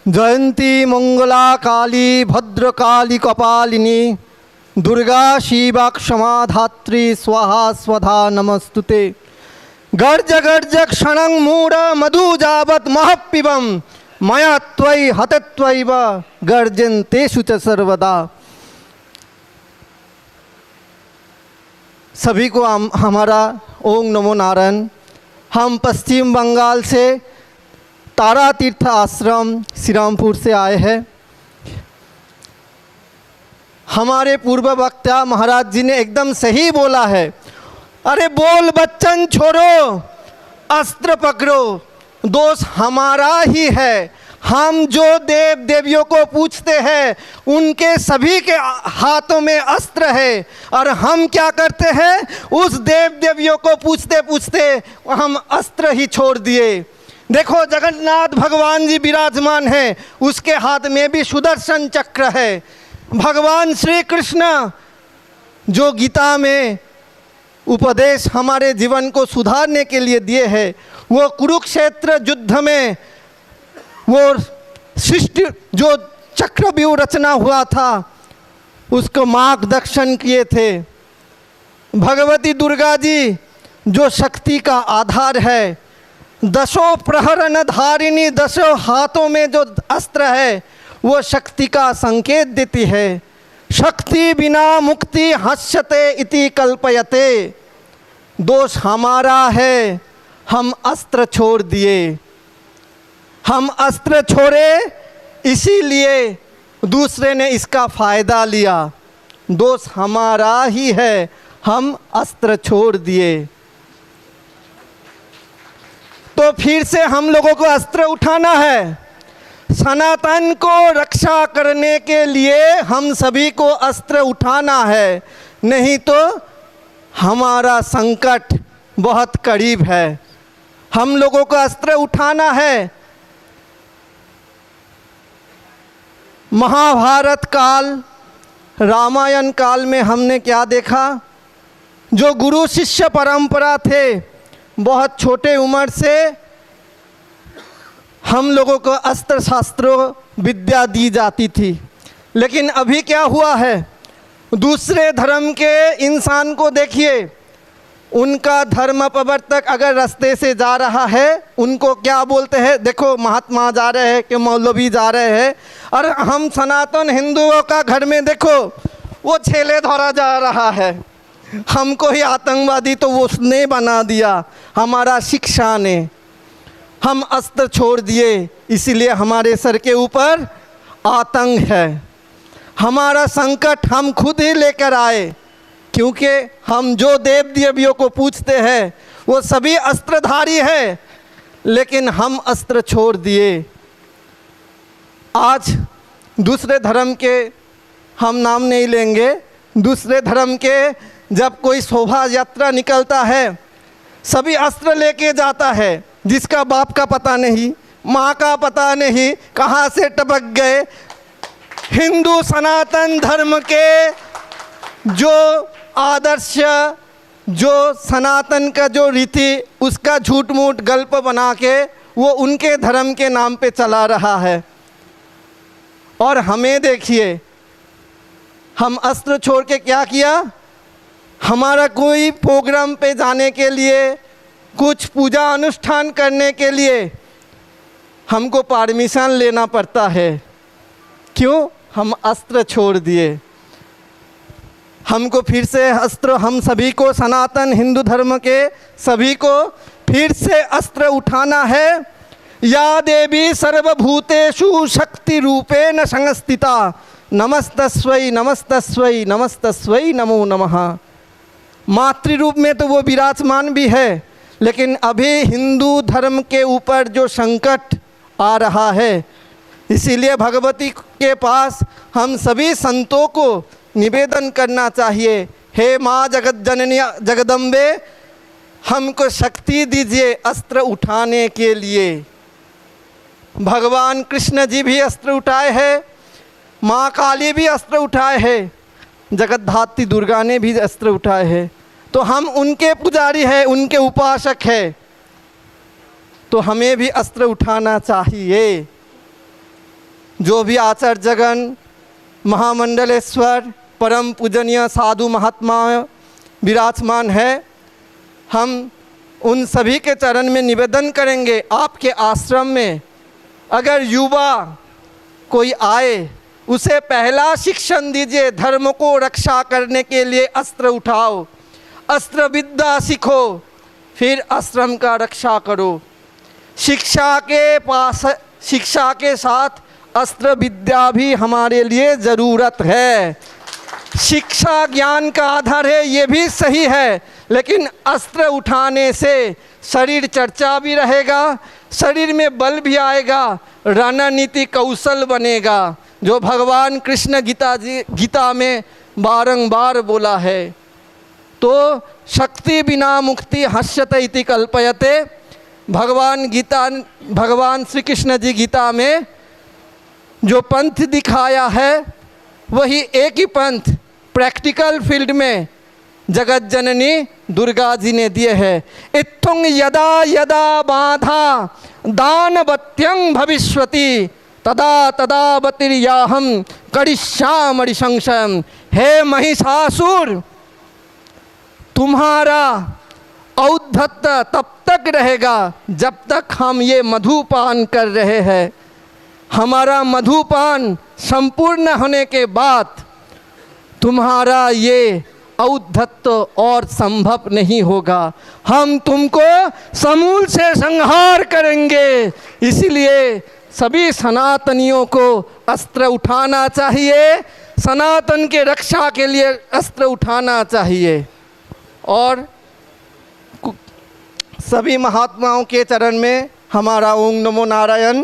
जयंती मंगला काली भद्रकाली कपालिनी दुर्गा शिवा क्षमा धात्री स्वाहा स्वधा नमस्तुते। गर्ज गर्ज क्षणं मूढ़ मधु जावत महपिबम मया त्वयि हतत्वैव गर्जन्तेषु च सर्वदा। सभी को हमारा ओम नमो नारायण। हम पश्चिम बंगाल से तारा तीर्थ आश्रम श्रीरामपुर से आए हैं। हमारे पूर्व वक्ता महाराज जी ने एकदम सही बोला है। अरे बोल बच्चन छोड़ो, अस्त्र पकड़ो, दोष हमारा ही है। हम जो देव देवियों को पूछते हैं उनके सभी के हाथों में अस्त्र है, और हम क्या करते हैं, उस देव देवियों को पूछते पूछते हम अस्त्र ही छोड़ दिए। देखो जगन्नाथ भगवान जी विराजमान हैं, उसके हाथ में भी सुदर्शन चक्र है। भगवान श्री कृष्ण जो गीता में उपदेश हमारे जीवन को सुधारने के लिए दिए हैं, वो कुरुक्षेत्र युद्ध में वो सृष्टि जो चक्रव्यूह रचना हुआ था उसको मार्गदर्शन किए थे। भगवती दुर्गा जी जो शक्ति का आधार है, दशों प्रहरण धारिणी, दशों हाथों में जो अस्त्र है वो शक्ति का संकेत देती है। शक्ति बिना मुक्ति हस्यते इति कल्पयते। दोष हमारा है, हम अस्त्र छोड़ दिए। हम अस्त्र छोड़े इसीलिए दूसरे ने इसका फायदा लिया। दोष हमारा ही है, हम अस्त्र छोड़ दिए। तो फिर से हम लोगों को अस्त्र उठाना है। सनातन को रक्षा करने के लिए हम सभी को अस्त्र उठाना है, नहीं तो हमारा संकट बहुत करीब है। हम लोगों को अस्त्र उठाना है। महाभारत काल, रामायण काल में हमने क्या देखा, जो गुरु शिष्य परंपरा थे, बहुत छोटे उम्र से हम लोगों को अस्त्र शस्त्रों विद्या दी जाती थी। लेकिन अभी क्या हुआ है, दूसरे धर्म के इंसान को देखिए, उनका धर्म प्रवर्तक अगर रास्ते से जा रहा है उनको क्या बोलते हैं, देखो महात्मा जा रहे हैं कि मौलवी जा रहे हैं। और हम सनातन हिंदुओं का घर में देखो वो छेले धरा जा रहा है, हमको ही आतंकवादी तो उसने बना दिया, हमारा शिक्षा ने। हम अस्त्र छोड़ दिए, इसीलिए हमारे सर के ऊपर आतंक है। हमारा संकट हम खुद ही लेकर आए, क्योंकि हम जो देव देवियों को पूछते हैं वो सभी अस्त्रधारी है, लेकिन हम अस्त्र छोड़ दिए। आज दूसरे धर्म के हम नाम नहीं लेंगे, दूसरे धर्म के जब कोई शोभा यात्रा निकलता है सभी अस्त्र लेके जाता है, जिसका बाप का पता नहीं, माँ का पता नहीं, कहाँ से टपक गए। हिंदू सनातन धर्म के जो आदर्श, जो सनातन का जो रीति, उसका झूठ मूठ गल्प बना के वो उनके धर्म के नाम पे चला रहा है। और हमें देखिए, हम अस्त्र छोड़ के क्या किया, हमारा कोई प्रोग्राम पे जाने के लिए, कुछ पूजा अनुष्ठान करने के लिए हमको परमिशन लेना पड़ता है। क्यों? हम अस्त्र छोड़ दिए। हमको फिर से अस्त्र, हम सभी को, सनातन हिंदू धर्म के सभी को फिर से अस्त्र उठाना है। या देवी सर्वभूतेषु शक्ति रूपेण संस्थिता नमस्तस्वै नमस्तस्वै नमस्तस्वै नमो नमः। मातृ रूप में तो वो विराजमान भी है, लेकिन अभी हिंदू धर्म के ऊपर जो संकट आ रहा है, इसीलिए भगवती के पास हम सभी संतों को निवेदन करना चाहिए, हे माँ जगत जननी जगदम्बे, हमको शक्ति दीजिए अस्त्र उठाने के लिए। भगवान कृष्ण जी भी अस्त्र उठाए हैं, माँ काली भी अस्त्र उठाए हैं, जगतधात्री दुर्गा ने भी अस्त्र उठाए हैं। तो हम उनके पुजारी हैं, उनके उपासक हैं, तो हमें भी अस्त्र उठाना चाहिए। जो भी आचार्यगण, महामंडलेश्वर, परम पूजनीय साधु महात्मा विराजमान है, हम उन सभी के चरण में निवेदन करेंगे, आपके आश्रम में अगर युवा कोई आए, उसे पहला शिक्षण दीजिए, धर्म को रक्षा करने के लिए अस्त्र उठाओ, अस्त्र विद्या सीखो, फिर आश्रम का रक्षा करो। शिक्षा के साथ अस्त्र विद्या भी हमारे लिए ज़रूरत है। शिक्षा ज्ञान का आधार है, ये भी सही है, लेकिन अस्त्र उठाने से शरीर चर्चा भी रहेगा, शरीर में बल भी आएगा, रणनीति कौशल बनेगा, जो भगवान कृष्ण गीता में बारंबार बोला है। तो शक्ति बिना मुक्ति हस्यते इति कल्पयते, भगवान श्री कृष्ण जी गीता में जो पंथ दिखाया है वही एक ही पंथ प्रैक्टिकल फील्ड में जगत जननी दुर्गा जी ने दिए हैं। इत्थुं यदा यदा बाधा दानवत्यं भविष्यति तदा तदा बतिर्याहम करिष्यामि संशयम्। हे महिषासुर, तुम्हारा औद्धत्य तब तक रहेगा जब तक हम ये मधुपान कर रहे हैं। हमारा मधुपान संपूर्ण होने के बाद तुम्हारा ये औद्धत्य और संभव नहीं होगा। हम तुमको समूल से संहार करेंगे। इसलिए सभी सनातनियों को अस्त्र उठाना चाहिए, सनातन के रक्षा के लिए अस्त्र उठाना चाहिए। और सभी महात्माओं के चरण में हमारा ओम नमो नारायण